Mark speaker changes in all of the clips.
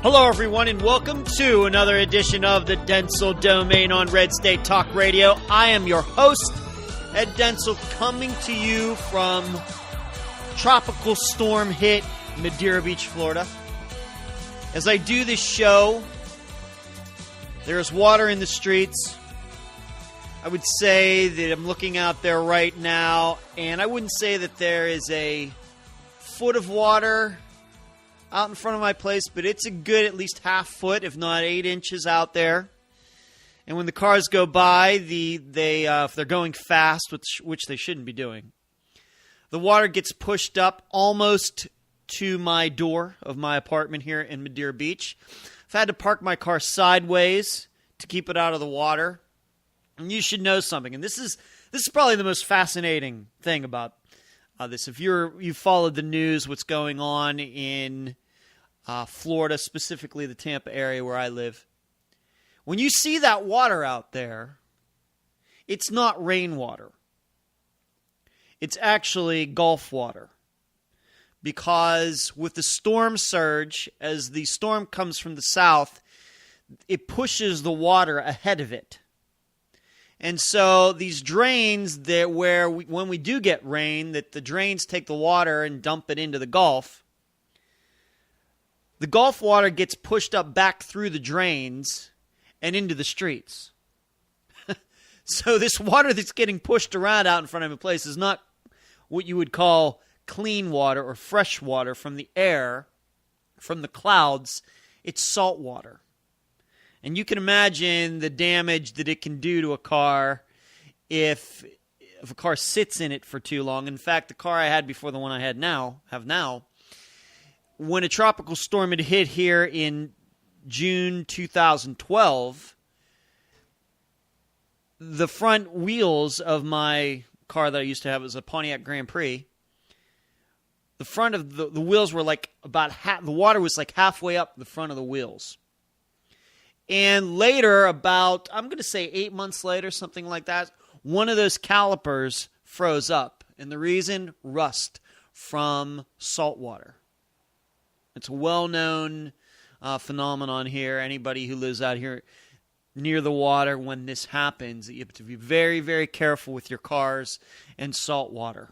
Speaker 1: Hello, everyone, and welcome to another edition of the Dentzel Domain on Red State Talk Radio. I am your host, Ed Dentzel, coming to you from tropical storm hit Madeira Beach, Florida. As I do this show, there's water in the streets. I would say that I'm looking out there right now, and I wouldn't say that there is a foot of water out in front of my place, but it's a good at least half foot, if not 8 inches out there. And when the cars go by, if they're going fast, which they shouldn't be doing, the water gets pushed up almost to my door of my apartment here in Madeira Beach. I've had to park my car sideways to keep it out of the water. And you should know something, and this is probably the most fascinating thing about this. If you've followed the news, what's going on in Florida, specifically the Tampa area where I live, when you see that water out there, it's not rainwater. It's actually Gulf water. Because with the storm surge, as the storm comes from the south, it pushes the water ahead of it. And so these drains when we do get rain, that the drains take the water and dump it into the Gulf. The Gulf water gets pushed up back through the drains and into the streets. So this water that's getting pushed around out in front of a place is not what you would call clean water or fresh water from the air, from the clouds. It's salt water. And you can imagine the damage that it can do to a car if a car sits in it for too long. In fact, the car I had before the one I have now, when a tropical storm had hit here in June 2012, the front wheels of my car that I used to have was a Pontiac Grand Prix. The front of the wheels were like about half, the water was like halfway up the front of the wheels. And later, about, I'm going to say 8 months later, something like that, one of those calipers froze up. And the reason? Rust from salt water. It's a well-known phenomenon here. Anybody who lives out here near the water, when this happens, you have to be very, very careful with your cars and salt water.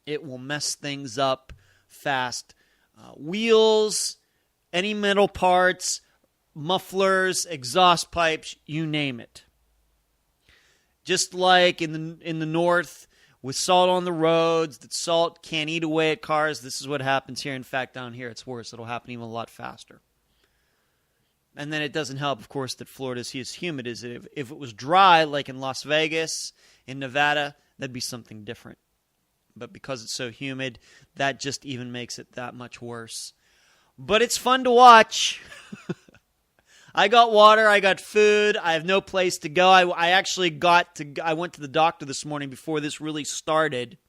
Speaker 1: It will mess things up fast. Wheels, any metal parts, mufflers, exhaust pipes, you name it. Just like in the north, with salt on the roads, that salt can't eat away at cars, this is what happens here. In fact, down here it's worse. It'll happen even a lot faster. And then it doesn't help, of course, that Florida is as humid as it. If it was dry, like in Las Vegas, in Nevada, that'd be something different. But because it's so humid, that just even makes it that much worse. But it's fun to watch. I got water, I got food, I have no place to go. I went to the doctor this morning before this really started.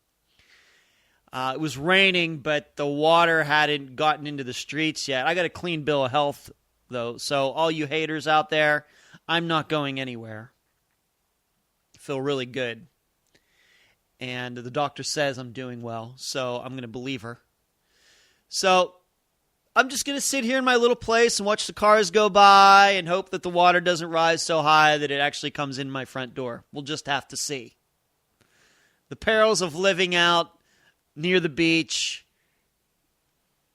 Speaker 1: It was raining, but the water hadn't gotten into the streets yet. I got a clean bill of health, though, so all you haters out there, I'm not going anywhere. I feel really good. And the doctor says I'm doing well, so I'm going to believe her. So I'm just going to sit here in my little place and watch the cars go by and hope that the water doesn't rise so high that it actually comes in my front door. We'll just have to see. The perils of living out near the beach.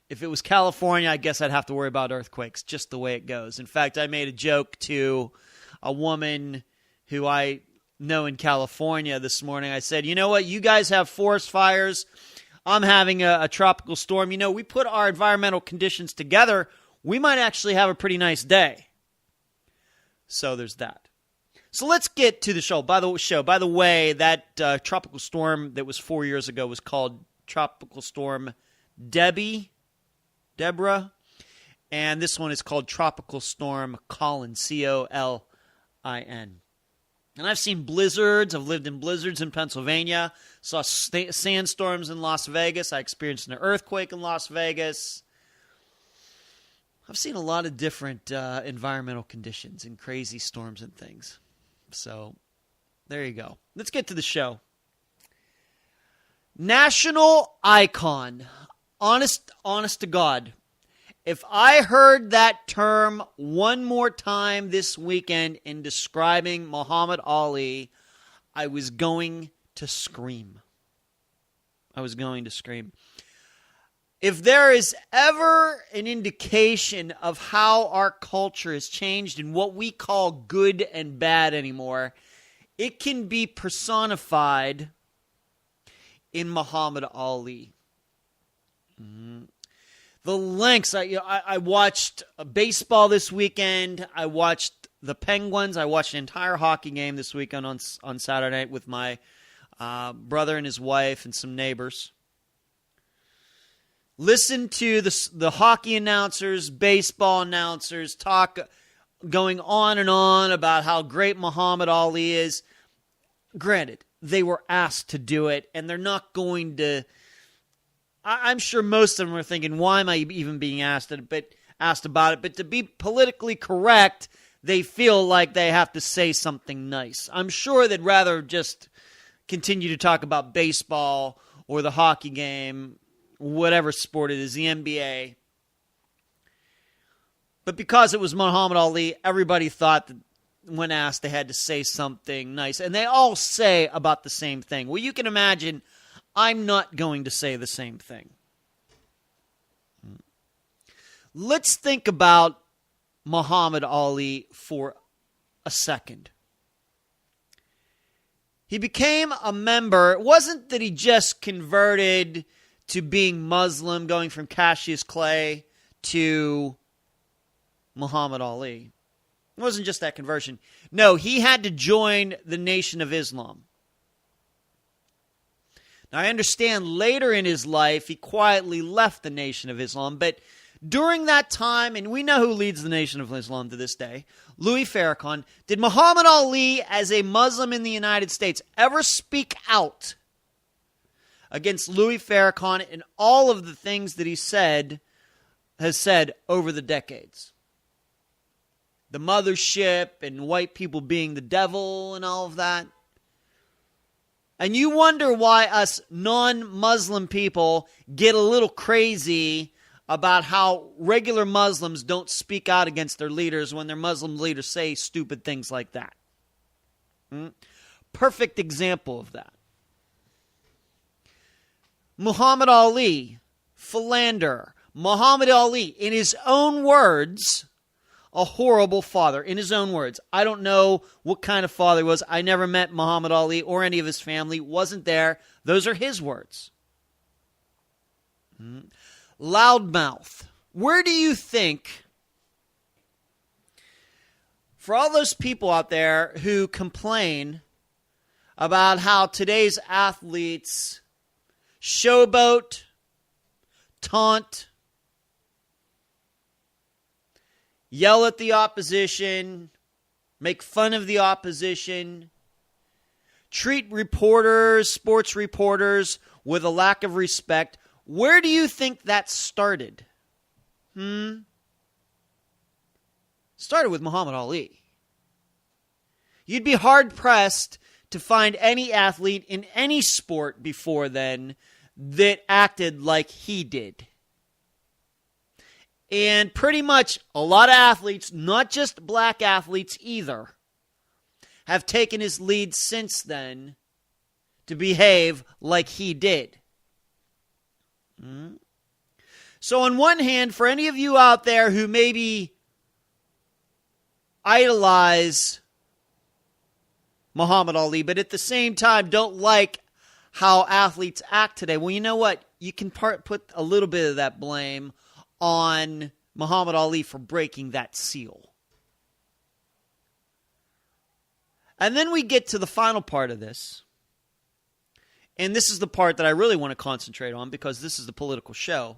Speaker 1: If it was California, I guess I'd have to worry about earthquakes, just the way it goes. In fact, I made a joke to a woman who I know in California this morning. I said, you know what? You guys have forest fires. I'm having a tropical storm. You know, we put our environmental conditions together, we might actually have a pretty nice day. So there's that. So let's get to the show. By the way, that tropical storm that was 4 years ago was called Tropical Storm Deborah. And this one is called Tropical Storm Colin, Colin. And I've seen blizzards. I've lived in blizzards in Pennsylvania. Saw sandstorms in Las Vegas. I experienced an earthquake in Las Vegas. I've seen a lot of different environmental conditions and crazy storms and things. So there you go. Let's get to the show. National icon. Honest to God. If I heard that term one more time this weekend in describing Muhammad Ali, I was going to scream. I was going to scream. If there is ever an indication of how our culture has changed and what we call good and bad anymore, it can be personified in Muhammad Ali. The lengths. I watched baseball this weekend. I watched the Penguins. I watched an entire hockey game this weekend on Saturday night with my brother and his wife and some neighbors. Listen to the hockey announcers, baseball announcers talk going on and on about how great Muhammad Ali is. Granted, they were asked to do it, and they're not going to... I'm sure most of them are thinking, why am I even being asked about it? But to be politically correct, they feel like they have to say something nice. I'm sure they'd rather just continue to talk about baseball or the hockey game, whatever sport it is, the NBA. But because it was Muhammad Ali, everybody thought that when asked they had to say something nice. And they all say about the same thing. Well, you can imagine I'm not going to say the same thing. Let's think about Muhammad Ali for a second. He became a member. It wasn't that he just converted to being Muslim, going from Cassius Clay to Muhammad Ali. It wasn't just that conversion. No, he had to join the Nation of Islam. Now, I understand later in his life, he quietly left the Nation of Islam, but during that time, and we know who leads the Nation of Islam to this day, Louis Farrakhan, did Muhammad Ali, as a Muslim in the United States, ever speak out against Louis Farrakhan and all of the things that he has said over the decades? The mothership and white people being the devil and all of that. And you wonder why us non-Muslim people get a little crazy about how regular Muslims don't speak out against their leaders when their Muslim leaders say stupid things like that. Perfect example of that. Muhammad Ali, philanderer. Muhammad Ali, in his own words, a horrible father. In his own words. I don't know what kind of father he was. I never met Muhammad Ali or any of his family. Wasn't there. Those are his words. Loudmouth. Where do you think, for all those people out there who complain about how today's athletes showboat, taunt, yell at the opposition, make fun of the opposition, treat reporters, sports reporters, with a lack of respect, where do you think that started? Started with Muhammad Ali. You'd be hard-pressed to find any athlete in any sport before then that acted like he did. And pretty much a lot of athletes, not just black athletes either, have taken his lead since then to behave like he did. So on one hand, for any of you out there who maybe idolize Muhammad Ali, but at the same time don't like how athletes act today, well, you know what? You can put a little bit of that blame on Muhammad Ali for breaking that seal. And then we get to the final part of this. And this is the part that I really want to concentrate on because this is the political show.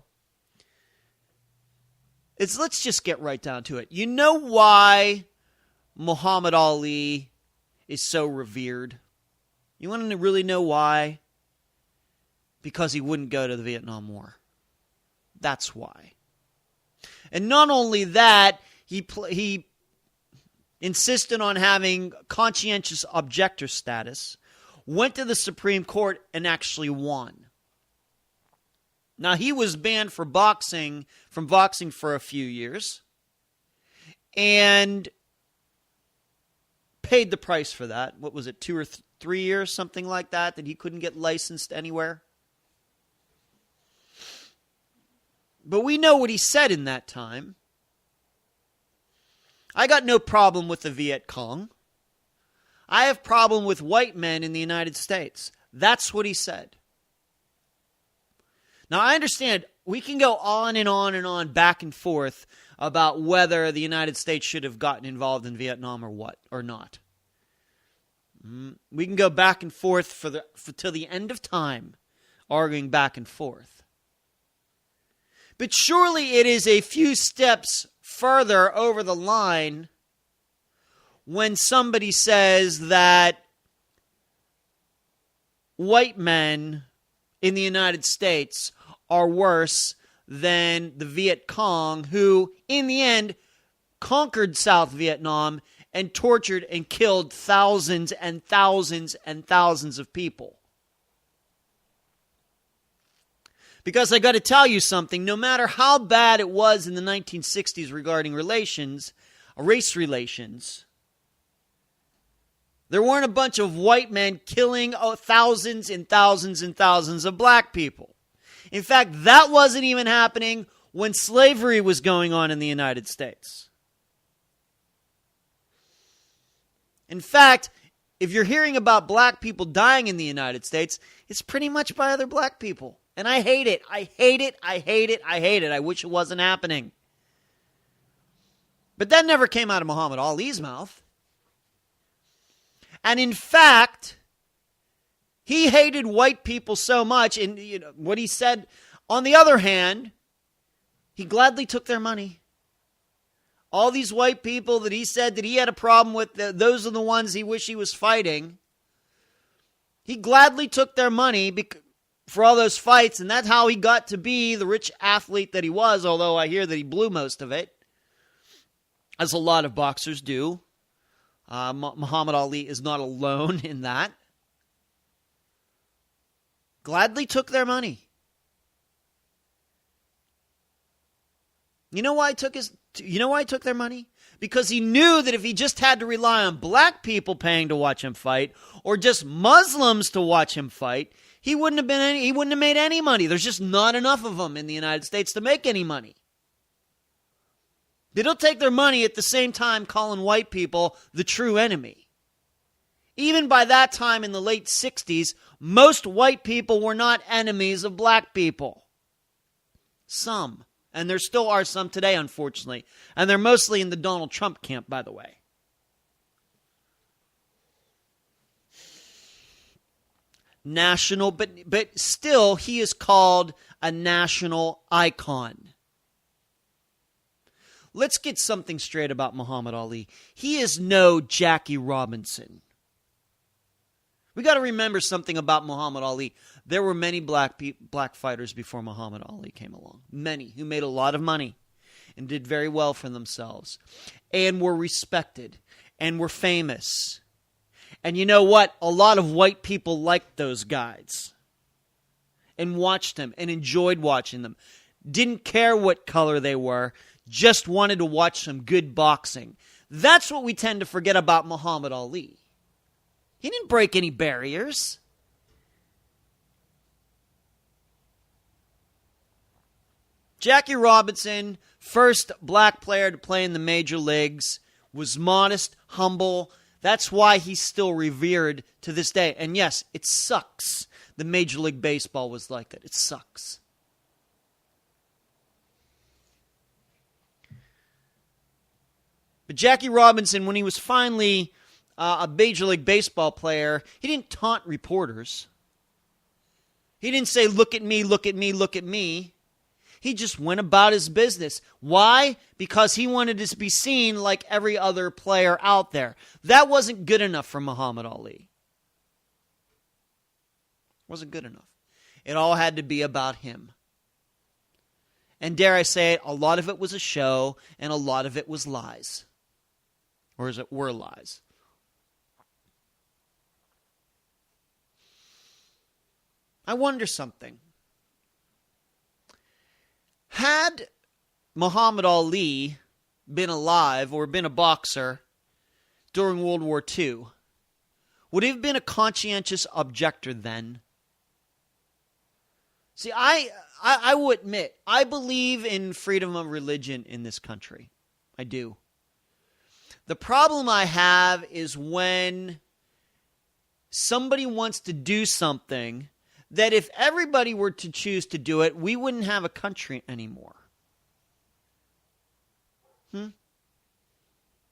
Speaker 1: Let's just get right down to it. You know why Muhammad Ali is so revered? You want to really know why? Because he wouldn't go to the Vietnam War. That's why. And not only that, he insisted on having conscientious objector status, went to the Supreme Court, and actually won. Now, he was banned from boxing for a few years and paid the price for that. What was it, 2 or 3 years, something like that he couldn't get licensed anywhere? But we know what he said in that time. I got no problem with the Viet Cong. I have problem with white men in the United States. That's what he said. Now, I understand we can go on and on and on, back and forth, about whether the United States should have gotten involved in Vietnam or not. We can go back and forth till the end of time, arguing back and forth. But surely it is a few steps further over the line when somebody says that white men in the United States are worse than the Viet Cong, who, in the end, conquered South Vietnam and tortured and killed thousands and thousands and thousands of people. Because I got to tell you something, no matter how bad it was in the 1960s regarding race relations, there weren't a bunch of white men killing thousands and thousands and thousands of black people. In fact, that wasn't even happening when slavery was going on in the United States. In fact, if you're hearing about black people dying in the United States, it's pretty much by other black people. And I hate it. I hate it. I hate it. I hate it. I wish it wasn't happening. But that never came out of Muhammad Ali's mouth. And in fact, he hated white people so much, and what he said, on the other hand, he gladly took their money. All these white people that he said that he had a problem with, those are the ones he wished he was fighting. He gladly took their money for all those fights, and that's how he got to be the rich athlete that he was, although I hear that he blew most of it, as a lot of boxers do. Muhammad Ali is not alone in that. Gladly took their money. You know why he took their money? Because he knew that if he just had to rely on black people paying to watch him fight, or just Muslims to watch him fight, he wouldn't have made any money. There's just not enough of them in the United States to make any money. They don't take their money at the same time calling white people the true enemy. Even by that time in the late 60s, most white people were not enemies of black people. Some. And there still are some today, unfortunately. And they're mostly in the Donald Trump camp, by the way. National, but still, he is called a national icon. Let's get something straight about Muhammad Ali. He is no Jackie Robinson. We got to remember something about Muhammad Ali. There were many black fighters before Muhammad Ali came along. Many who made a lot of money and did very well for themselves and were respected and were famous. And you know what? A lot of white people liked those guys and watched them and enjoyed watching them. Didn't care what color they were, just wanted to watch some good boxing. That's what we tend to forget about Muhammad Ali. He didn't break any barriers. Jackie Robinson, first black player to play in the major leagues, was modest, humble. That's why he's still revered to this day. And yes, it sucks. The Major League Baseball was like that. It sucks. But Jackie Robinson, when he was finally a Major League Baseball player, he didn't taunt reporters. He didn't say, look at me, look at me, look at me. He just went about his business. Why? Because he wanted to be seen like every other player out there. That wasn't good enough for Muhammad Ali. Wasn't good enough. It all had to be about him. And dare I say it, a lot of it was a show, and a lot of it was lies. Or as it were lies. I wonder something. Had Muhammad Ali been alive or been a boxer during World War II, would he have been a conscientious objector then? See, I will admit, I believe in freedom of religion in this country. I do. The problem I have is when somebody wants to do something that if everybody were to choose to do it, we wouldn't have a country anymore.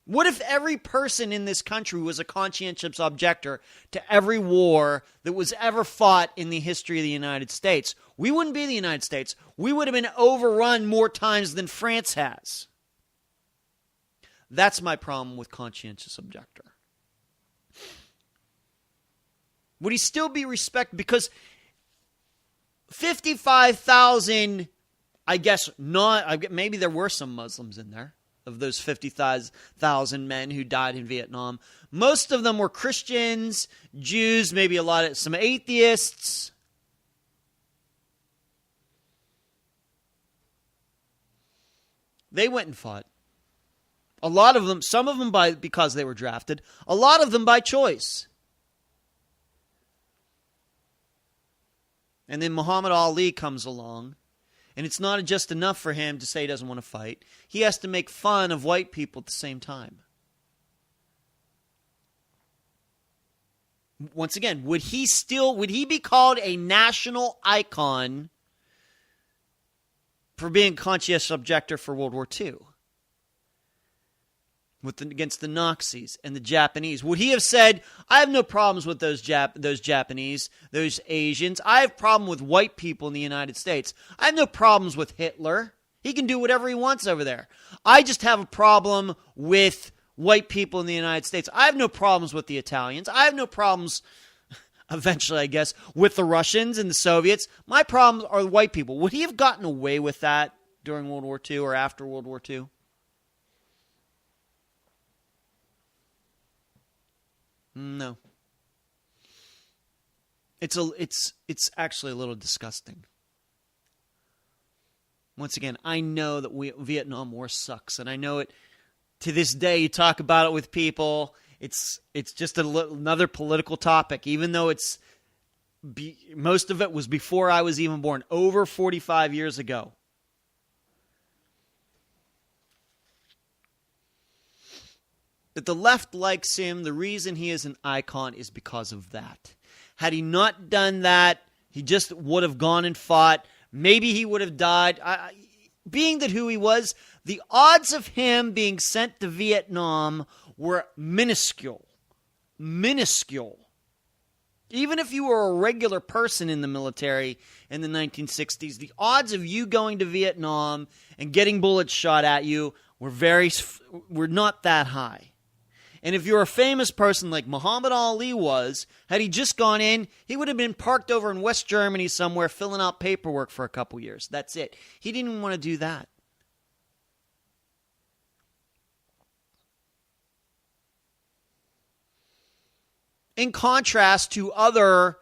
Speaker 1: What if every person in this country was a conscientious objector to every war that was ever fought in the history of the United States? We wouldn't be the United States. We would have been overrun more times than France has. That's my problem with conscientious objector. Would he still be respected? Because 55,000, I guess not, maybe there were some Muslims in there. Of those 50,000 men who died in Vietnam. Most of them were Christians, Jews, maybe some atheists. They went and fought. A lot of them, some of them because they were drafted, a lot of them by choice. And then Muhammad Ali comes along. And it's not just enough for him to say he doesn't want to fight. He has to make fun of white people at the same time. Once again, would he be called a national icon for being a conscientious objector for World War II? Against the Nazis and the Japanese. Would he have said, I have no problems with those Japanese, those Asians. I have a problem with white people in the United States. I have no problems with Hitler. He can do whatever he wants over there. I just have a problem with white people in the United States. I have no problems with the Italians. I have no problems, eventually, I guess, with the Russians and the Soviets. My problems are the white people. Would he have gotten away with that during World War II or after World War II? No. It's actually a little disgusting. Once again, I know that Vietnam War sucks, and I know it. To this day, you talk about it with people. It's just another political topic, even though most of it was before I was even born, over 45 years ago. That the left likes him, the reason he is an icon is because of that. Had he not done that, he just would have gone and fought. Maybe he would have died. Being that who he was, the odds of him being sent to Vietnam were minuscule. Minuscule. Even if you were a regular person in the military in the 1960s, the odds of you going to Vietnam and getting bullets shot at you were not that high. And if you're a famous person like Muhammad Ali was, had he just gone in, he would have been parked over in West Germany somewhere filling out paperwork for a couple years. That's it. He didn't even want to do that. In contrast to other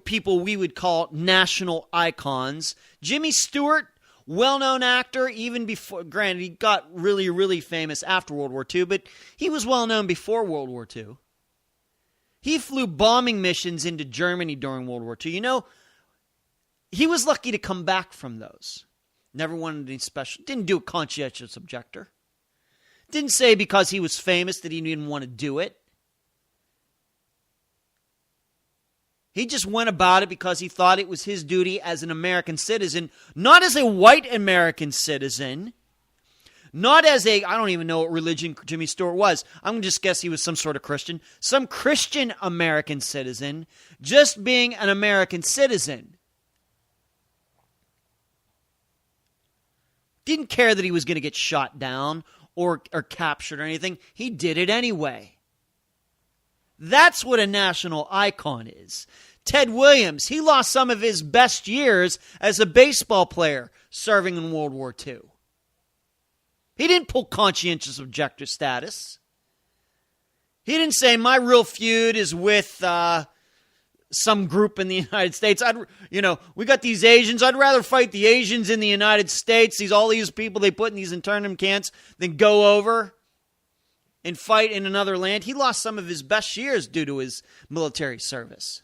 Speaker 1: people we would call national icons, Jimmy Stewart, well-known actor, even before, granted, he got really, really famous after World War II, but he was well-known before World War II. He flew bombing missions into Germany during World War II. You know, he was lucky to come back from those. Never wanted any special, didn't do a conscientious objector. Didn't say because he was famous that he didn't want to do it. He just went about it because he thought it was his duty as an American citizen, not as a white American citizen, not as I don't even know what religion Jimmy Stewart was. I'm going to just guess he was some sort of Christian. Some Christian American citizen, just being an American citizen. Didn't care that he was going to get shot down or captured or anything. He did it anyway. That's what a national icon is. Ted Williams, he lost some of his best years as a baseball player serving in World War II. He didn't pull conscientious objector status. He didn't say, my real feud is with some group in the United States. We got these Asians. I'd rather fight the Asians in the United States. All these people they put in these internment camps than go over and fight in another land. He lost some of his best years due to his military service,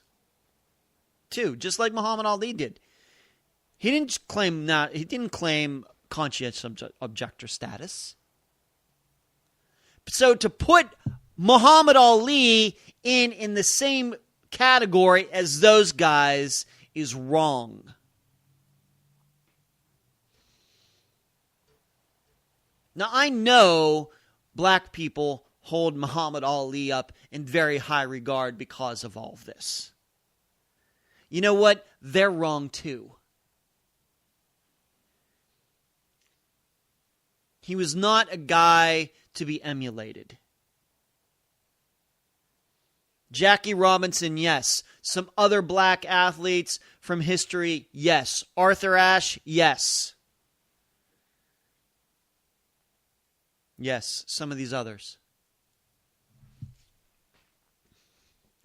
Speaker 1: too, just like Muhammad Ali did. He didn't claim conscientious objector status. So to put Muhammad Ali in the same category as those guys is wrong. Now, I know black people hold Muhammad Ali up in very high regard because of all of this. You know what? They're wrong too. He was not a guy to be emulated. Jackie Robinson, yes. Some other black athletes from history, yes. Arthur Ashe, yes. Yes, some of these others.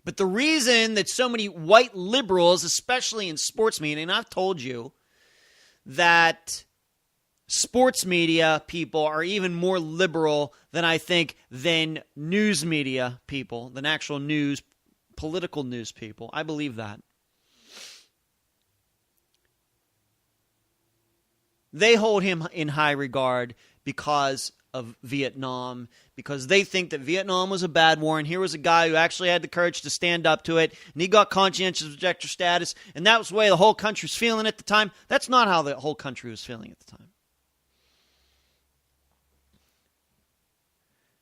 Speaker 1: But the reason that so many white liberals, especially in sports media, and I've told you that sports media people are even more liberal than I think than news media people, than actual news, political news people. I believe that. They hold him in high regard because of Vietnam, because they think that Vietnam was a bad war, and here was a guy who actually had the courage to stand up to it, and he got conscientious objector status, and that was the way the whole country was feeling at the time. That's not how the whole country was feeling at the time.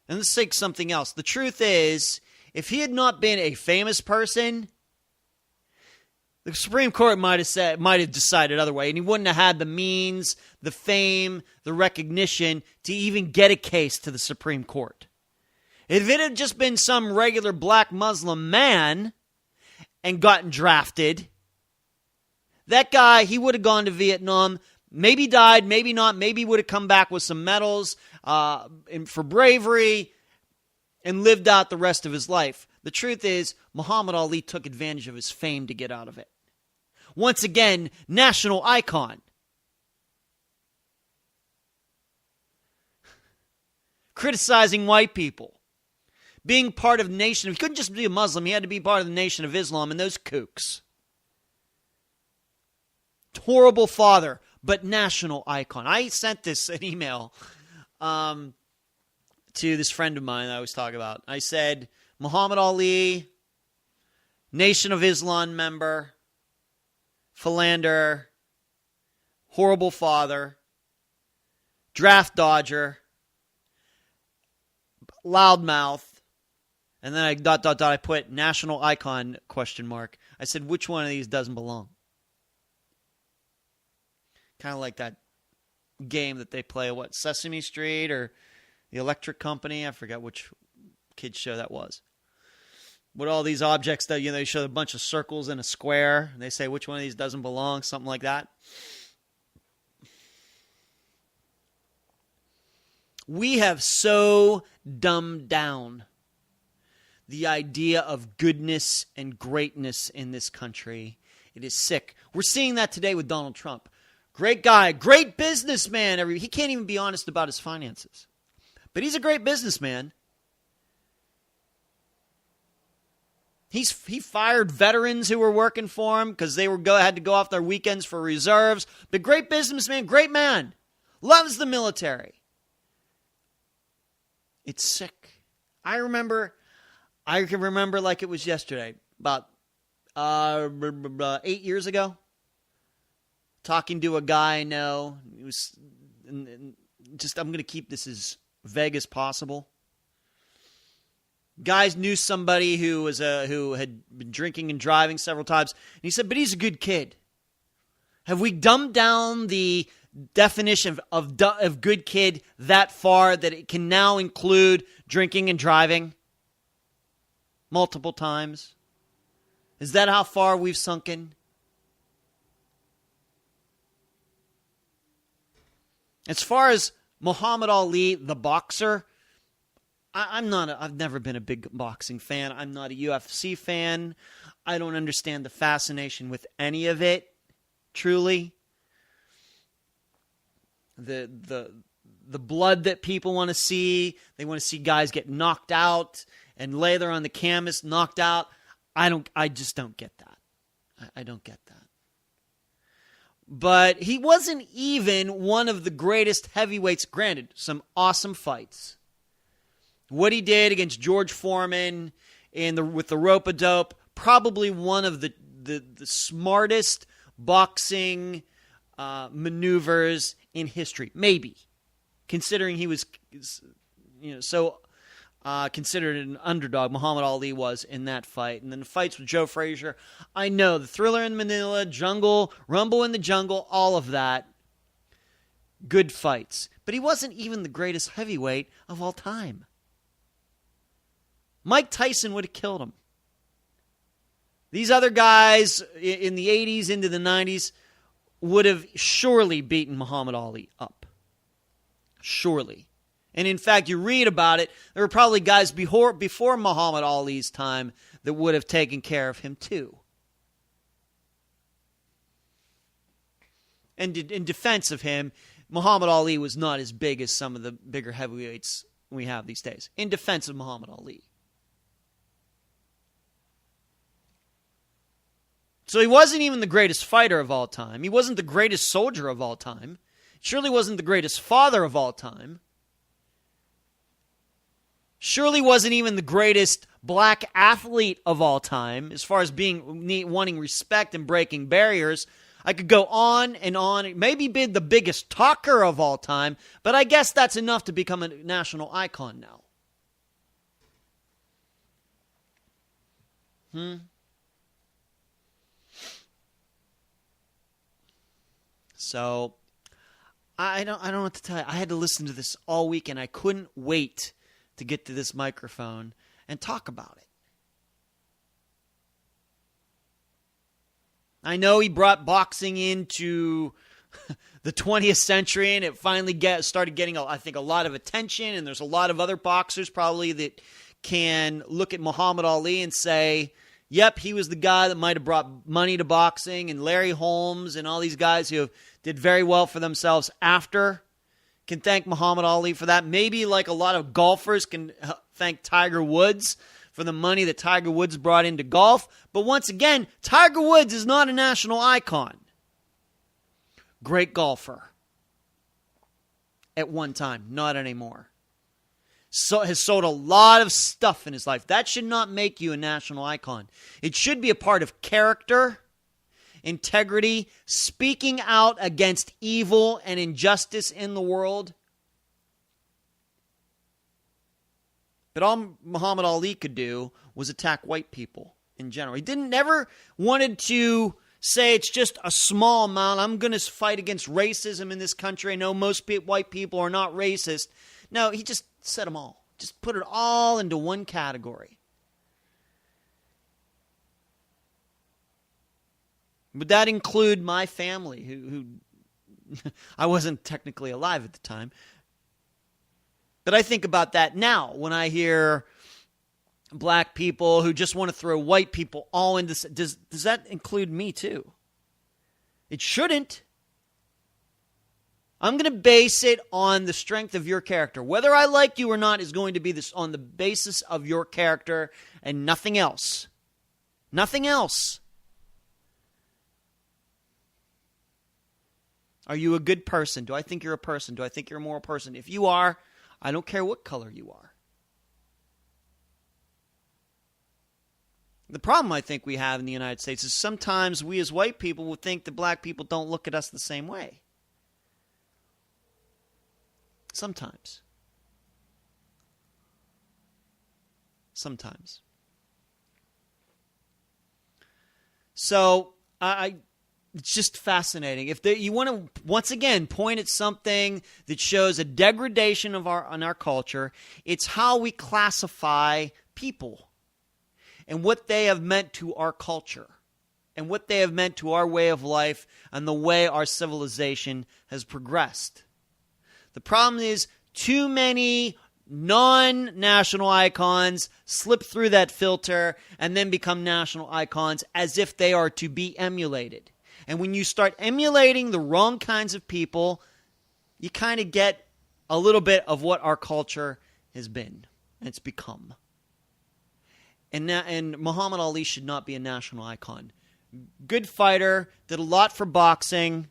Speaker 1: And let's take something else. The truth is, if he had not been a famous person, the Supreme Court might have decided other way, and he wouldn't have had the means, the fame, the recognition to even get a case to the Supreme Court. If it had just been some regular black Muslim man and gotten drafted, that guy, he would have gone to Vietnam, maybe died, maybe not, maybe would have come back with some medals for bravery and lived out the rest of his life. The truth is, Muhammad Ali took advantage of his fame to get out of it. Once again, national icon. Criticizing white people. Being part of the nation. He couldn't just be a Muslim. He had to be part of the Nation of Islam and those kooks. Horrible father, but national icon. I sent an email to this friend of mine that I was talking about. I said, Muhammad Ali, Nation of Islam member, philanderer, horrible father, draft dodger, loudmouth, and then I put national icon ? I said, which one of these doesn't belong? Kind of like that game that they play, Sesame Street or the Electric Company? I forget which kids show that was. With all these objects that, they show a bunch of circles in a square, and they say which one of these doesn't belong, something like that. We have so dumbed down the idea of goodness and greatness in this country. It is sick. We're seeing that today with Donald Trump. Great guy, great businessman. He can't even be honest about his finances. But he's a great businessman. He fired veterans who were working for him because they had to go off their weekends for reserves. But great businessman, great man. Loves the military. It's sick. I can remember like it was yesterday, about 8 years ago, talking to a guy I know. It was I'm going to keep this as vague as possible. Guys knew somebody who had been drinking and driving several times. And he said, but he's a good kid. Have we dumbed down the definition of good kid that far that it can now include drinking and driving multiple times? Is that how far we've sunken? As far as Muhammad Ali, the boxer, I've never been a big boxing fan. I'm not a UFC fan. I don't understand the fascination with any of it, truly. The blood that people want to see, they want to see guys get knocked out and lay there on the canvas knocked out. I just don't get that. I don't get that. But he wasn't even one of the greatest heavyweights. Granted, some awesome fights. What he did against George Foreman with the rope-a-dope, probably one of the smartest boxing maneuvers in history. Maybe. Considering he was so considered an underdog, Muhammad Ali was in that fight. And then the fights with Joe Frazier. I know, the Thriller in Manila, Jungle, Rumble in the Jungle, all of that. Good fights. But he wasn't even the greatest heavyweight of all time. Mike Tyson would have killed him. These other guys in the 80s into the 90s would have surely beaten Muhammad Ali up. Surely. And in fact, you read about it, there were probably guys before Muhammad Ali's time that would have taken care of him too. And in defense of him, Muhammad Ali was not as big as some of the bigger heavyweights we have these days. In defense of Muhammad Ali. So he wasn't even the greatest fighter of all time. He wasn't the greatest soldier of all time. Surely wasn't the greatest father of all time. Surely wasn't even the greatest black athlete of all time as far as wanting respect and breaking barriers. I could go on and on. Maybe be the biggest talker of all time, but I guess that's enough to become a national icon now. So, I don't know what to tell you. I had to listen to this all week, and I couldn't wait to get to this microphone and talk about it. I know he brought boxing into the 20th century, and it finally started getting, I think, a lot of attention, and there's a lot of other boxers probably that can look at Muhammad Ali and say, yep, he was the guy that might have brought money to boxing, and Larry Holmes and all these guys who did very well for themselves after can thank Muhammad Ali for that. Maybe like a lot of golfers can thank Tiger Woods for the money that Tiger Woods brought into golf. But once again, Tiger Woods is not a national icon. Great golfer. At one time, not anymore. So has sold a lot of stuff in his life. That should not make you a national icon. It should be a part of character, integrity, speaking out against evil and injustice in the world. But all Muhammad Ali could do was attack white people in general. He never wanted to say it's just a small amount. I'm going to fight against racism in this country. I know most white people are not racist. No, he just said them all. Just put it all into one category. Would that include my family, who I wasn't technically alive at the time? But I think about that now when I hear black people who just want to throw white people all into... Does that include me too? It shouldn't. I'm going to base it on the strength of your character. Whether I like you or not is going to be this on the basis of your character and nothing else. Nothing else. Are you a good person? Do I think you're a person? Do I think you're a moral person? If you are, I don't care what color you are. The problem I think we have in the United States is sometimes we as white people will think that black people don't look at us the same way. Sometimes. So, it's just fascinating. If you want to, once again, point at something that shows a degradation of our culture, it's how we classify people and what they have meant to our culture and what they have meant to our way of life and the way our civilization has progressed. The problem is too many non-national icons slip through that filter and then become national icons as if they are to be emulated. And when you start emulating the wrong kinds of people, you kind of get a little bit of what our culture has been. It's become. And Muhammad Ali should not be a national icon. Good fighter, did a lot for boxing,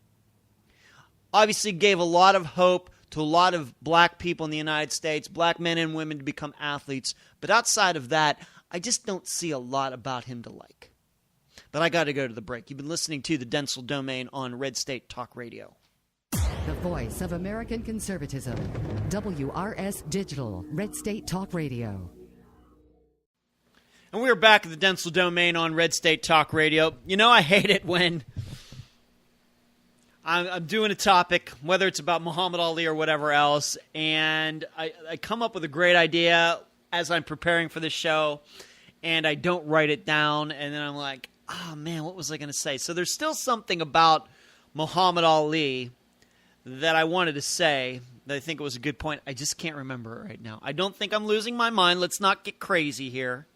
Speaker 1: obviously gave a lot of hope to a lot of black people in the United States, black men and women, to become athletes. But outside of that, I just don't see a lot about him to like. But I got to go to the break. You've been listening to the Dentzel Domain on Red State Talk Radio.
Speaker 2: The voice of American conservatism. WRS Digital, Red State Talk Radio.
Speaker 1: And we're back at the Dentzel Domain on Red State Talk Radio. You know, I hate it when I'm doing a topic, whether it's about Muhammad Ali or whatever else, and I come up with a great idea as I'm preparing for this show, and I don't write it down, and then I'm like, oh man, what was I going to say? So there's still something about Muhammad Ali that I wanted to say that I think it was a good point. I just can't remember it right now. I don't think I'm losing my mind. Let's not get crazy here.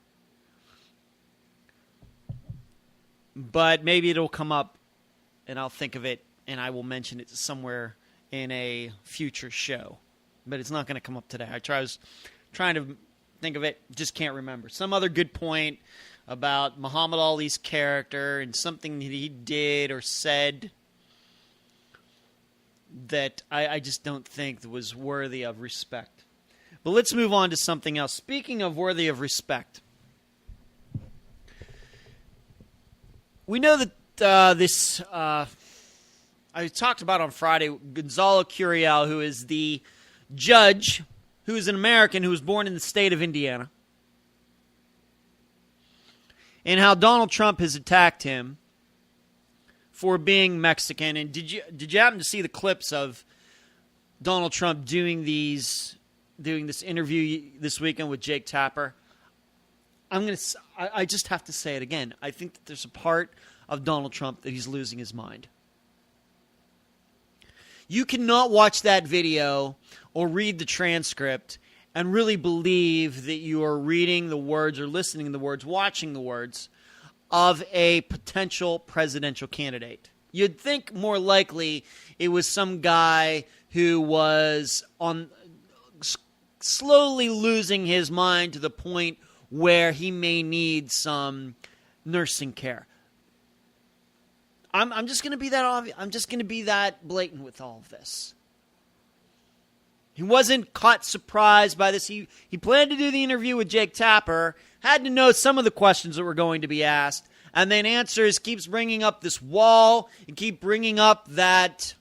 Speaker 1: But maybe it'll come up, and I'll think of it, and I will mention it somewhere in a future show. But it's not going to come up today. I was trying to think of it, just can't remember. Some other good point about Muhammad Ali's character and something that he did or said that I just don't think was worthy of respect. But let's move on to something else. Speaking of worthy of respect, we know that I talked about on Friday, Gonzalo Curiel, who is the judge, who is an American who was born in the state of Indiana, and how Donald Trump has attacked him for being Mexican. And did you happen to see the clips of Donald Trump doing this interview this weekend with Jake Tapper? I just have to say it again. I think that there's a part of Donald Trump that he's losing his mind. You cannot watch that video or read the transcript and really believe that you are reading the words or listening to the words, watching the words of a potential presidential candidate. You'd think more likely it was some guy who was slowly losing his mind to the point where he may need some nursing care. I'm just going to be that obvious. I'm just going to be that blatant with all of this. He wasn't caught surprised by this. He planned to do the interview with Jake Tapper, had to know some of the questions that were going to be asked, and then keeps bringing up this wall and keep bringing up that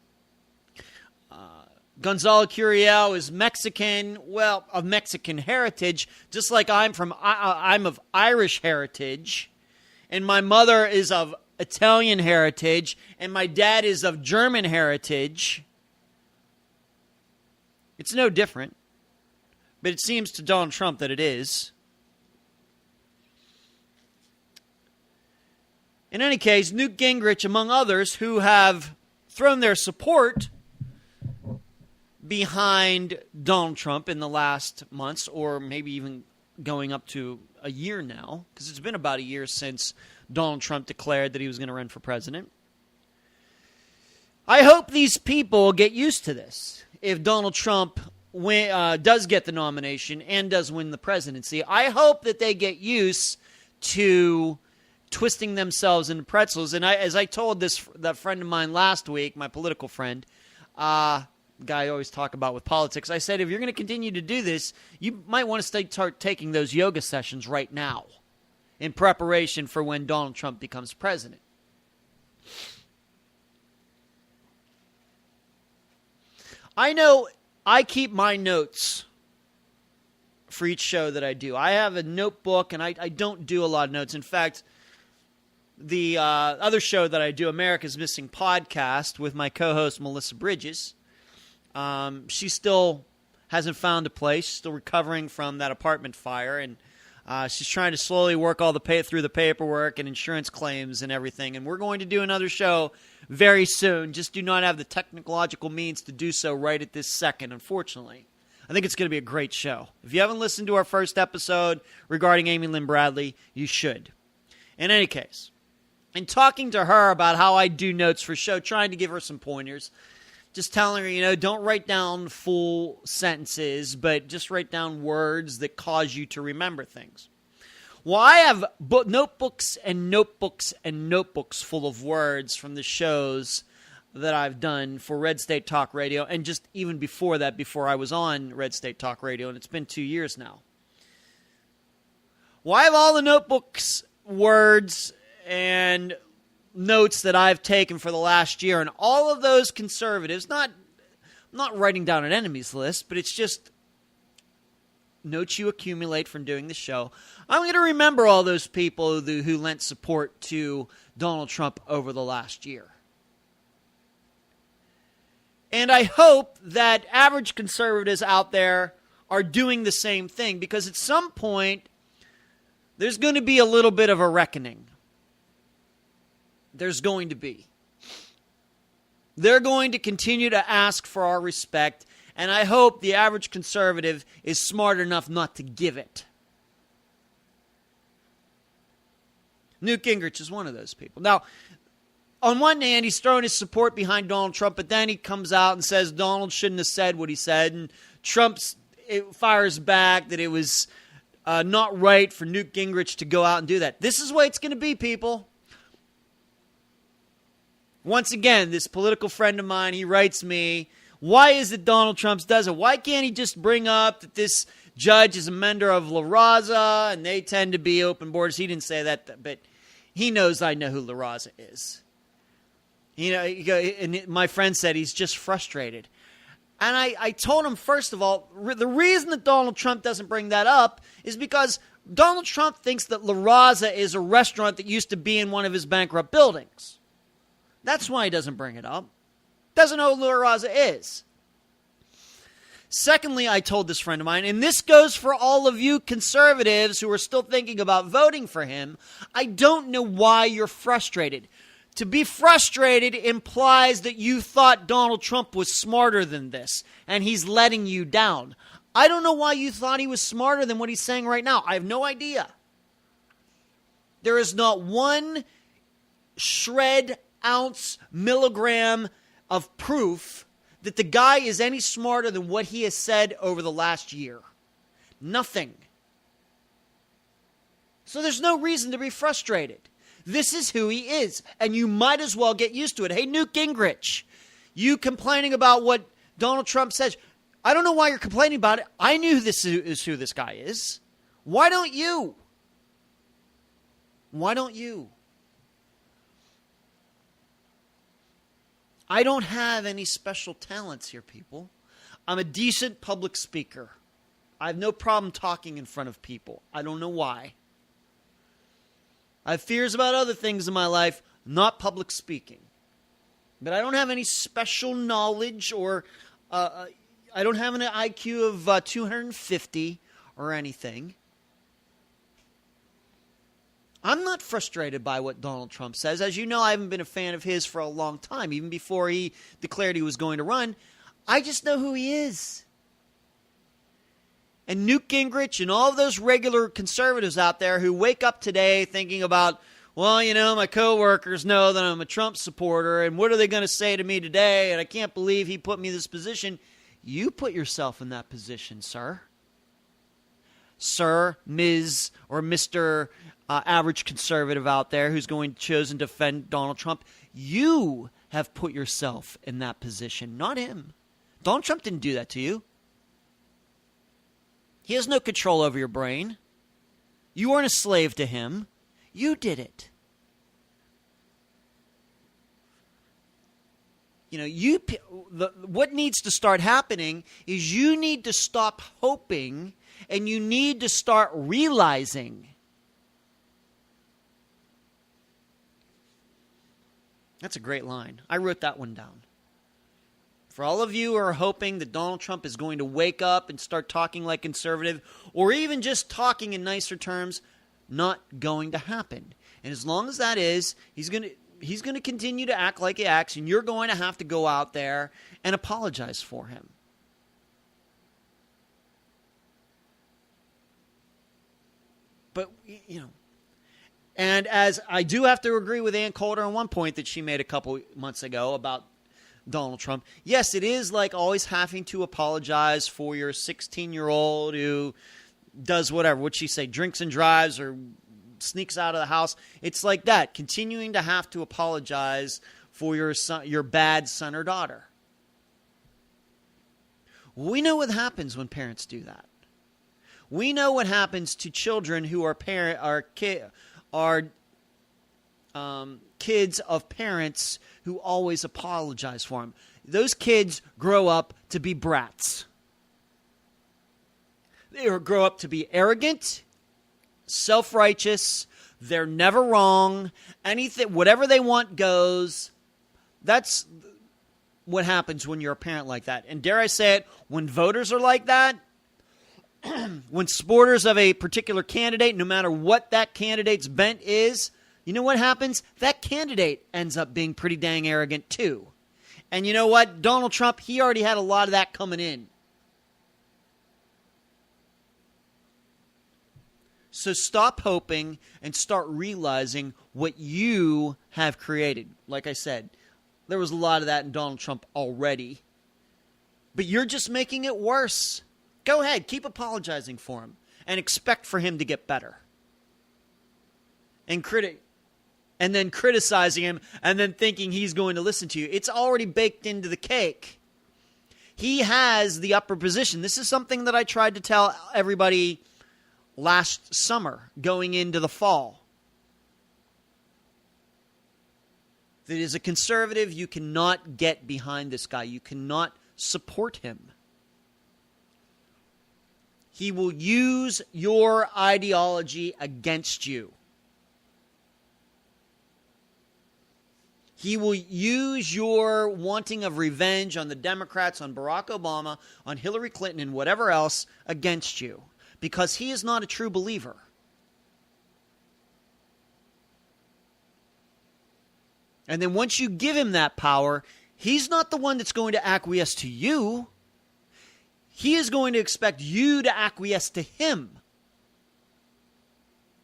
Speaker 1: Gonzalo Curiel is Mexican, well, of Mexican heritage, just like I'm of Irish heritage, and my mother is of Italian heritage, and my dad is of German heritage. It's no different, but it seems to Donald Trump that it is. In any case, Newt Gingrich, among others, who have thrown their support behind Donald Trump in the last months, or maybe even going up to a year now, because it's been about a year since Donald Trump declared that he was going to run for president. I hope these people get used to this. If Donald Trump does get the nomination and does win the presidency, I hope that they get used to twisting themselves into pretzels. And as I told that friend of mine last week, my political friend, guy I always talk about with politics, I said, if you're going to continue to do this, you might want to start taking those yoga sessions right now in preparation for when Donald Trump becomes president. I know I keep my notes for each show that I do. I have a notebook, and I don't do a lot of notes. In fact, the other show that I do, America's Missing Podcast, with my co-host Melissa Bridges, she still hasn't found a place. She's still recovering from that apartment fire, and she's trying to slowly work through the paperwork and insurance claims and everything. And we're going to do another show very soon. Just do not have the technological means to do so right at this second, unfortunately. I think it's going to be a great show. If you haven't listened to our first episode regarding Amy Lynn Bradley, you should. In any case, in talking to her about how I do notes for show, trying to give her some pointers, just telling her, don't write down full sentences, but just write down words that cause you to remember things. Well, I have notebooks and notebooks and notebooks full of words from the shows that I've done for Red State Talk Radio, and just even before that, before I was on Red State Talk Radio, and it's been 2 years now. Well, I have all the notebooks, words, and notes that I've taken for the last year, and all of those conservatives, I'm not writing down an enemies list, but it's just notes you accumulate from doing the show. I'm going to remember all those people who lent support to Donald Trump over the last year. And I hope that average conservatives out there are doing the same thing, because at some point, there's going to be a little bit of a reckoning. There's going to be. They're going to continue to ask for our respect, and I hope the average conservative is smart enough not to give it. Newt Gingrich is one of those people. Now, on one hand, he's throwing his support behind Donald Trump, but then he comes out and says Donald shouldn't have said what he said, and Trump fires back that it was not right for Newt Gingrich to go out and do that. This is the way it's going to be, people. Once again, this political friend of mine, he writes me, why is it Donald Trump does it? Why can't he just bring up that this judge is a member of La Raza and they tend to be open borders? He didn't say that, but he knows I know who La Raza is. And my friend said he's just frustrated. And I told him, first of all, the reason that Donald Trump doesn't bring that up is because Donald Trump thinks that La Raza is a restaurant that used to be in one of his bankrupt buildings. That's why he doesn't bring it up. Doesn't know who La Raza is. Secondly, I told this friend of mine, and this goes for all of you conservatives who are still thinking about voting for him, I don't know why you're frustrated. To be frustrated implies that you thought Donald Trump was smarter than this, and he's letting you down. I don't know why you thought he was smarter than what he's saying right now. I have no idea. There is not one shred, ounce, milligram of proof that the guy is any smarter than what he has said over the last year. Nothing. So there's no reason to be frustrated. This is who he is, and you might as well get used to it. Hey, Newt Gingrich, you complaining about what Donald Trump says. I don't know why you're complaining about it. I knew this is who this guy is. Why don't you? Why don't you? I don't have any special talents here, people. I'm a decent public speaker. I have no problem talking in front of people. I don't know why. I have fears about other things in my life, not public speaking. But I don't have any special knowledge or I don't have an IQ of 250 or anything. I'm not frustrated by what Donald Trump says. As you know, I haven't been a fan of his for a long time, even before he declared he was going to run. I just know who he is. And Newt Gingrich and all of those regular conservatives out there who wake up today thinking about, well, my coworkers know that I'm a Trump supporter, and what are they going to say to me today? And I can't believe he put me in this position. You put yourself in that position, sir. Sir, Ms., or Mr. Average conservative out there who's going to choose and defend Donald Trump. You have put yourself in that position, not him. Donald Trump didn't do that to you. He has no control over your brain. You weren't a slave to him. You did it. What needs to start happening is you need to stop hoping and you need to start realizing. That's a great line. I wrote that one down. For all of you who are hoping that Donald Trump is going to wake up and start talking like conservative, or even just talking in nicer terms, not going to happen. And as long as that is, he's going to continue to act like he acts, and you're going to have to go out there and apologize for him. But, and as I do have to agree with Ann Coulter on one point that she made a couple months ago about Donald Trump. Yes, it is like always having to apologize for your 16-year-old who does whatever. What'd she say? Drinks and drives or sneaks out of the house. It's like that. Continuing to have to apologize for your son, your bad son or daughter. We know what happens when parents do that. We know what happens to children who are kids of parents who always apologize for them. Those kids grow up to be brats. They grow up to be arrogant, self-righteous. They're never wrong. Anything, whatever they want goes. That's what happens when you're a parent like that. And dare I say it, when voters are like that, when supporters of a particular candidate, no matter what that candidate's bent is, you know what happens? That candidate ends up being pretty dang arrogant too. And you know what? Donald Trump, he already had a lot of that coming in. So stop hoping and start realizing what you have created. Like I said, there was a lot of that in Donald Trump already. But you're just making it worse. Go ahead, keep apologizing for him and expect for him to get better. And then criticizing him and then thinking he's going to listen to you. It's already baked into the cake. He has the upper position. This is something that I tried to tell everybody last summer going into the fall. That as a conservative, you cannot get behind this guy. You cannot support him. He will use your ideology against you. He will use your wanting of revenge on the Democrats, on Barack Obama, on Hillary Clinton, and whatever else against you. Because he is not a true believer. And then once you give him that power, he's not the one that's going to acquiesce to you. He is going to expect you to acquiesce to him.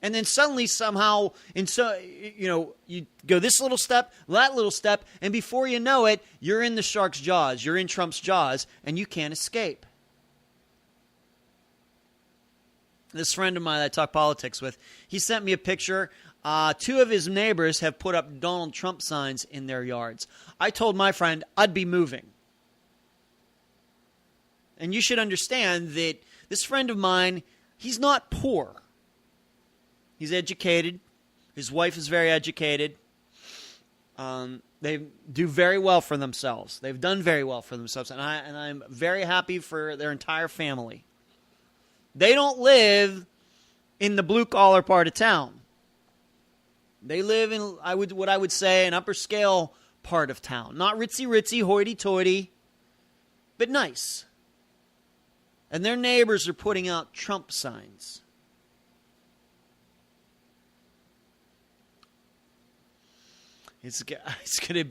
Speaker 1: And then suddenly, somehow, you go this little step, that little step, and before you know it, you're in the shark's jaws. You're in Trump's jaws, and you can't escape. This friend of mine that I talk politics with, he sent me a picture. Two of his neighbors have put up Donald Trump signs in their yards. I told my friend I'd be moving. And you should understand that this friend of mine, he's not poor. He's educated. His wife is very educated. They do very well for themselves. They've done very well for themselves. And I'm very happy for their entire family. They don't live in the blue-collar part of town. They live in, what I would say, an upper-scale part of town. Not ritzy-ritzy, hoity-toity, but nice. And their neighbors are putting out Trump signs. It's going to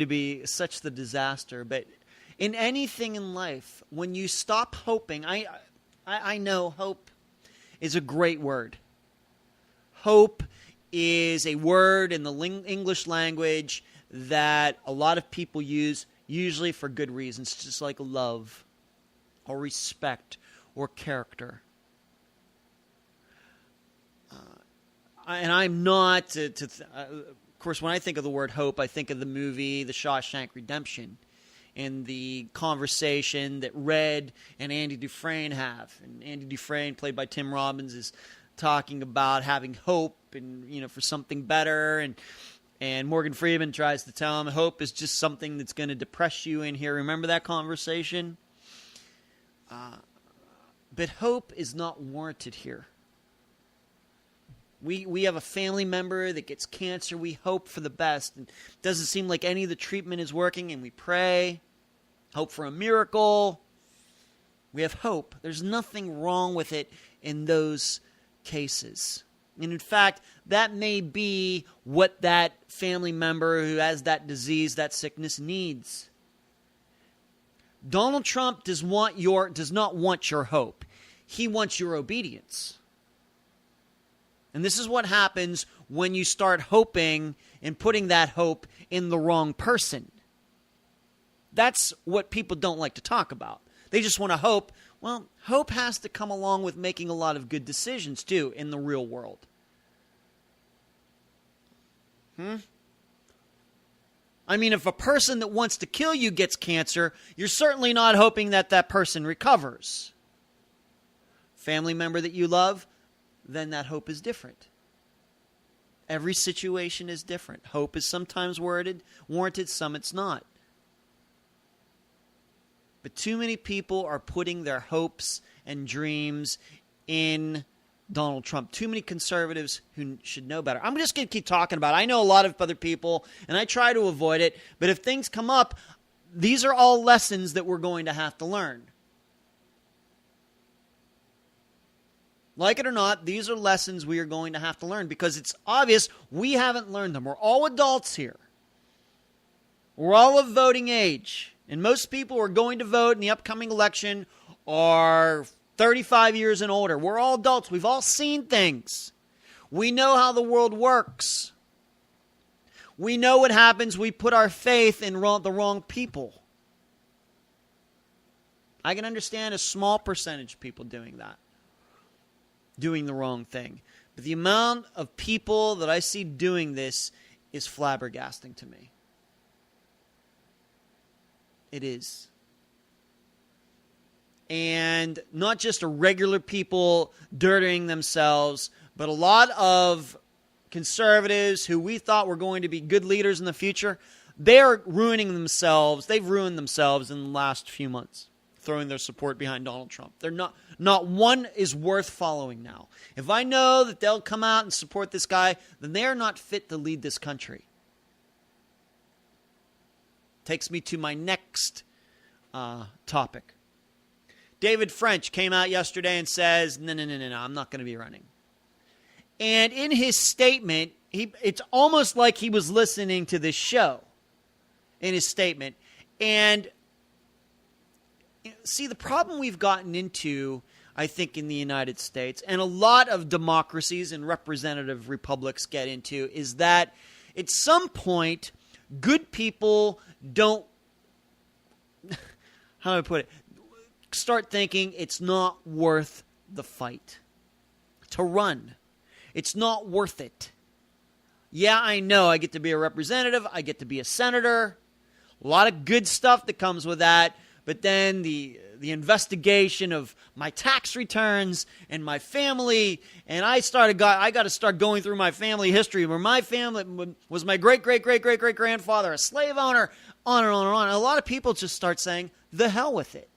Speaker 1: be such the disaster. But in anything in life, when you stop hoping, I know hope is a great word. Hope is a word in the English language that a lot of people use, usually for good reasons, just like love or respect or character. And I'm not, of course, when I think of the word hope, I think of the movie The Shawshank Redemption and the conversation that Red and Andy Dufresne have. And Andy Dufresne, played by Tim Robbins, is talking about having hope and, for something better. And Morgan Freeman tries to tell him hope is just something that's going to depress you in here. Remember that conversation? But hope is not warranted here. We have a family member that gets cancer. We hope for the best. And it doesn't seem like any of the treatment is working, and we pray, hope for a miracle. We have hope. There's nothing wrong with it in those cases. And in fact, that may be what that family member who has that disease, that sickness needs. Donald Trump does not want your hope. He wants your obedience. And this is what happens when you start hoping and putting that hope in the wrong person. That's what people don't like to talk about. They just want to hope. Well, hope has to come along with making a lot of good decisions, too, in the real world. I mean, if a person that wants to kill you gets cancer, you're certainly not hoping that that person recovers. Family member that you love, then that hope is different. Every situation is different. Hope is sometimes warranted, some it's not. But too many people are putting their hopes and dreams in Donald Trump. Too many conservatives who should know better. I'm just going to keep talking about it. I know a lot of other people, and I try to avoid it. But if things come up, these are all lessons that we're going to have to learn. Like it or not, these are lessons we are going to have to learn because it's obvious we haven't learned them. We're all adults here. We're all of voting age. And most people who are going to vote in the upcoming election are 35 years and older. We're all adults. We've all seen things. We know how the world works. We know what happens. We put our faith in the wrong people. I can understand a small percentage of people doing that, doing the wrong thing. But the amount of people that I see doing this is flabbergasting to me. It is. And not just a regular people dirtying themselves, but a lot of conservatives who we thought were going to be good leaders in the future, they're ruining themselves. They've ruined themselves in the last few months, throwing their support behind Donald Trump. They're not one is worth following now. If I know that they'll come out and support this guy, then they are not fit to lead this country. Takes me to my next topic. David French came out yesterday and says, no, I'm not going to be running. And in his statement, it's almost like he was listening to this show in his statement. And see, the problem we've gotten into, I think, in the United States, and a lot of democracies and representative republics get into, is that at some point, good people don't, how do I put it, start thinking it's not worth the fight to run. It's not worth it. Yeah, I know I get to be a representative. I get to be a senator. A lot of good stuff that comes with that. But then the investigation of my tax returns and my family, and I got to start going through my family history where my family was my great-great-great-great-great-grandfather, a slave owner, on and on and on. And a lot of people just start saying, the hell with it.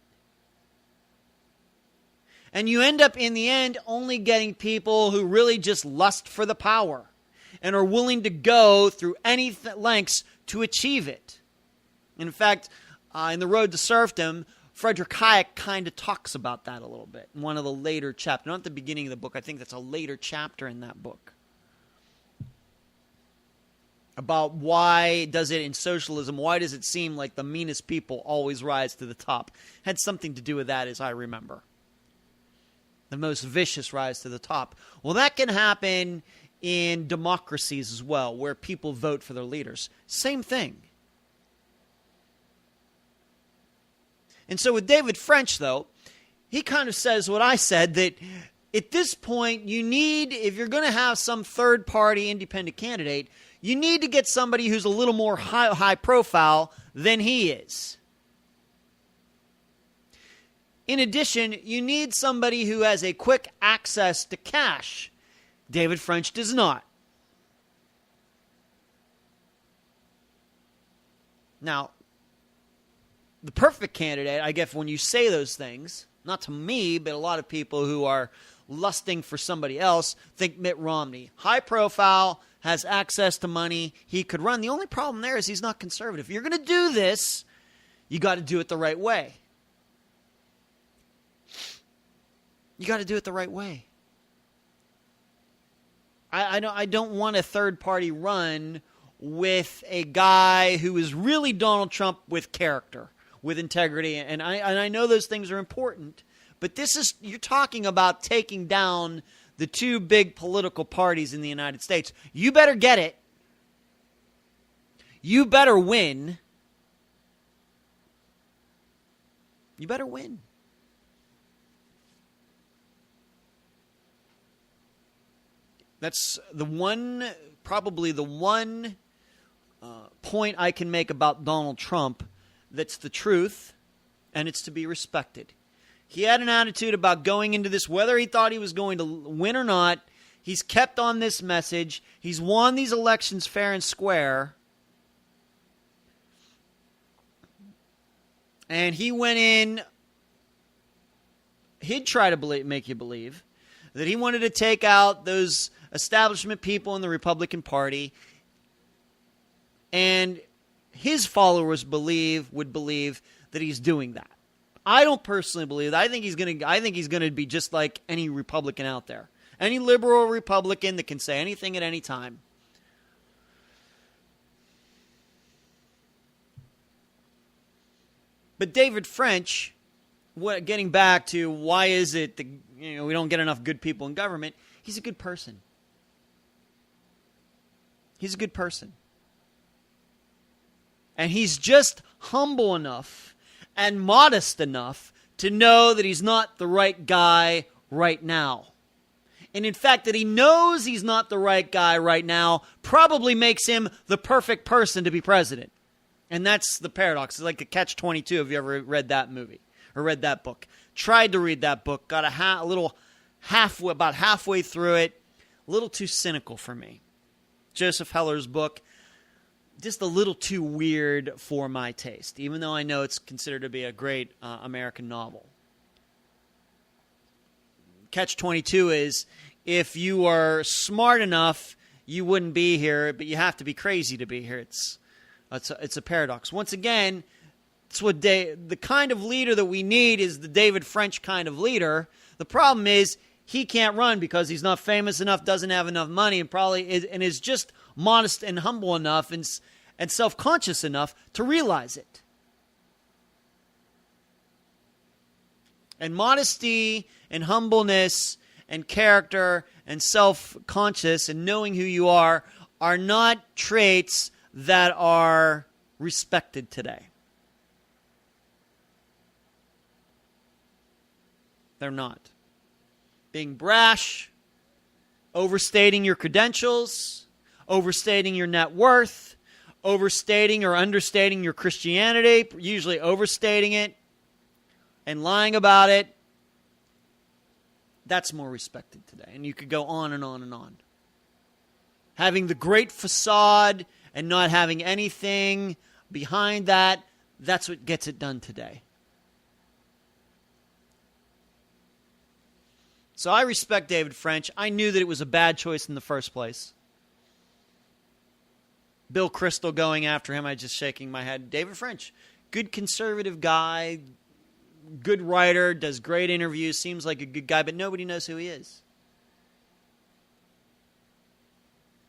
Speaker 1: And you end up, in the end, only getting people who really just lust for the power and are willing to go through any lengths to achieve it. In fact, in The Road to Serfdom, Frederick Hayek kind of talks about that a little bit in one of the later chapters. Not at the beginning of the book. I think that's a later chapter in that book. About why does it in socialism, why does it seem like the meanest people always rise to the top? Had something to do with that, as I remember. The most vicious rise to the top. Well, that can happen in democracies as well, where people vote for their leaders. Same thing. And so with David French, though, he kind of says what I said, that at this point, you need, if you're going to have some third-party independent candidate, you need to get somebody who's a little more high profile than he is. In addition, you need somebody who has a quick access to cash. David French does not. Now, the perfect candidate, I guess, when you say those things, not to me, but a lot of people who are lusting for somebody else, think Mitt Romney. High profile, has access to money, he could run. The only problem there is he's not conservative. If you're going to do this, you got to do it the right way. You got to do it the right way. I don't want a third-party run with a guy who is really Donald Trump with character, with integrity, and I know those things are important, but you're talking about taking down the two big political parties in the United States. You better get it. You better win. You better win. That's probably the one point I can make about Donald Trump that's the truth, and it's to be respected. He had an attitude about going into this, whether he thought he was going to win or not. He's kept on this message. He's won these elections fair and square. And he went in, he'd try to make you believe that he wanted to take out those establishment people in the Republican Party. And his followers would believe that he's doing that. I don't personally believe that. I think he's going to be just like any Republican out there. Any liberal Republican that can say anything at any time. But David French, getting back to why is it that we don't get enough good people in government, he's a good person. He's a good person. And he's just humble enough and modest enough to know that he's not the right guy right now. And in fact, that he knows he's not the right guy right now probably makes him the perfect person to be president. And that's the paradox. It's like a catch-22 if you ever read that movie or read that book. Tried to read that book, got about halfway through it. A little too cynical for me. Joseph Heller's book, just a little too weird for my taste, even though I know it's considered to be a great American novel. Catch-22 is, if you are smart enough, you wouldn't be here, but you have to be crazy to be here. It's a paradox. Once again, it's what the kind of leader that we need is the David French kind of leader. The problem is he can't run because he's not famous enough, doesn't have enough money, and is just modest and humble enough and self-conscious enough to realize it. And modesty and humbleness and character and self-conscious and knowing who you are not traits that are respected today. They're not. Being brash, overstating your credentials, overstating your net worth, overstating or understating your Christianity, usually overstating it, and lying about it, that's more respected today. And you could go on and on and on. Having the great facade and not having anything behind that, that's what gets it done today. So I respect David French. I knew that it was a bad choice in the first place. Bill Kristol going after him, I just shaking my head. David French, good conservative guy, good writer, does great interviews, seems like a good guy, but nobody knows who he is.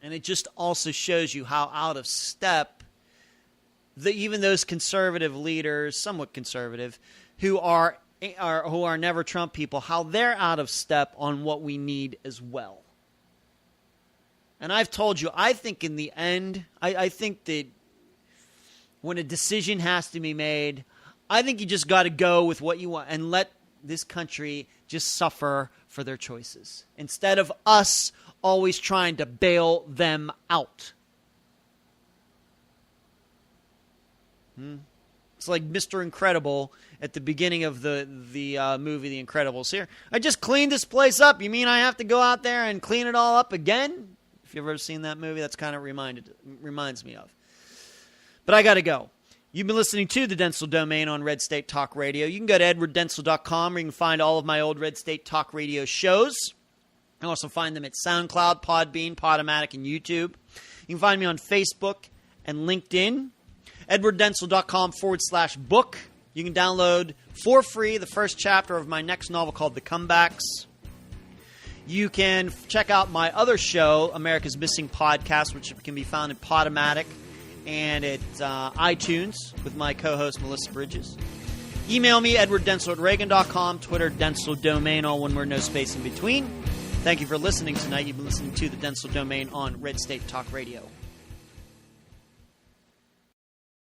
Speaker 1: And it just also shows you how out of step even those conservative leaders, somewhat conservative, who are never Trump people, how they're out of step on what we need as well. And I've told you, I think in the end, I think that when a decision has to be made, I think you just got to go with what you want and let this country just suffer for their choices instead of us always trying to bail them out. It's like Mr. Incredible at the beginning of the movie The Incredibles. Here, I just cleaned this place up. You mean I have to go out there and clean it all up again? If you've ever seen that movie, that's kind of reminds me of. But I got to go. You've been listening to the Dentzel Domain on Red State Talk Radio. You can go to edwarddentzel.com where you can find all of my old Red State Talk Radio shows. You can also find them at SoundCloud, Podbean, Podomatic, and YouTube. You can find me on Facebook and LinkedIn. edwarddentzel.com/book. You can download for free the first chapter of my next novel called The Comebacks. You can check out my other show, America's Missing Podcast, which can be found at Podomatic and at iTunes with my co-host Melissa Bridges. Email me, edwarddentzel@reagan.com, Twitter, Dentzel Domain, all one word, no space in between. Thank you for listening tonight. You've been listening to the Dentzel Domain on Red State Talk Radio.